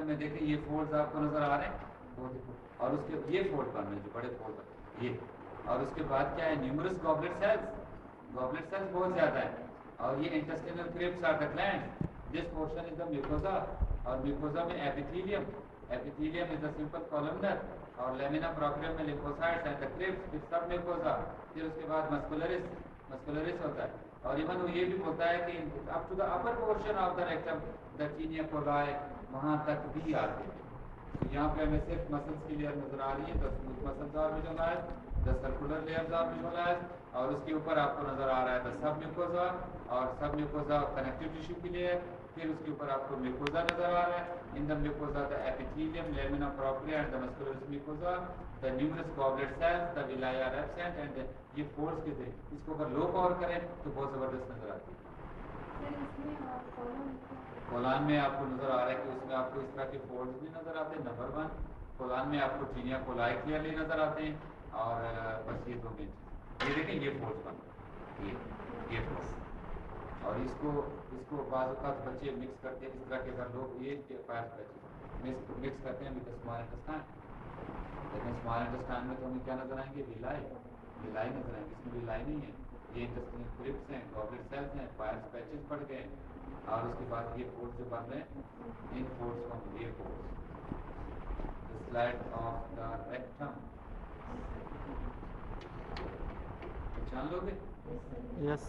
Rectum में देखें ये फोल्ड्स आपको नजर आ रहे हैं और उसके ये फोल्ड बन रहे हैं जो बड़े फोल्ड ये, और उसके बाद क्या है न्यूमरस गॉबलेट सेल्स बहुत ज़्यादा है, और ये intestinal crypts are the glands, this portion is the mucosa, और म्यूकोजा में epithelium is the simple columnar, और लेमिना प्रोपियम में lymphocytes and the crypts with submucosa, फिर उसके बाद मस्कुलरिस होता है, और इवन वो ये भी बोलता है कि up to the upper portion of the rectum the taenia coli वहाँ तक भी आते हैं। तो यहाँ पे हमें सिर्फ मसल्स की लेयर नजर आ रही है, the smooth muscles are visualised, the circular layers are visualised, और उसके ऊपर आपको नजर आ रहा है द सब म्यूकोजा, और सब म्यूकोजा कनेक्टिव टिश्यू की लेयर, फिर उसके ऊपर आपको म्यूकोजा नजर आ रहा है, in the mucosa the epithelium, lamina propria and the muscularis mucosa, the numerous goblet cells, the villi are absent, and ये फोल्ड्स के थे, इसको अगर लो पावर करें तो बहुत जबरदस्त नजर आती है। कोलान में आपको नजर आ रहा है कि उसमें आपको इस तरह के फोल्ड्स भी नजर आते हैं, नंबर 1 कोलान में आपको टीनिया कोलाई क्लियरली नजर आते हैं, और बस ये दो मेन चीज, ये देखें ये फोल्ड्स बन ये फोल्ड्स, और इसको बाज़ औक़ात बच्चे मिक्स करते हैं, इस तरह के अगर लोग ये फायर मिक्स करते हैं विद स्मॉल इंटेस्टाइन, लेकिन स्मॉल इंटेस्टाइन में तो हमें क्या नजर आएंगे, विलाई नजर आएंगे, इसमें विलाई नहीं है, ये इंटेस्टाइनल क्रिप्स हैं, गॉबलेट सेल्स हैं, फायर पैचेस पड़ गए, और उसके बाद ये फोल्ड्स जो बन रहे हैं इन फोल्ड्स को हम ये folds the slide of the rectum पहचान लोगे? यस।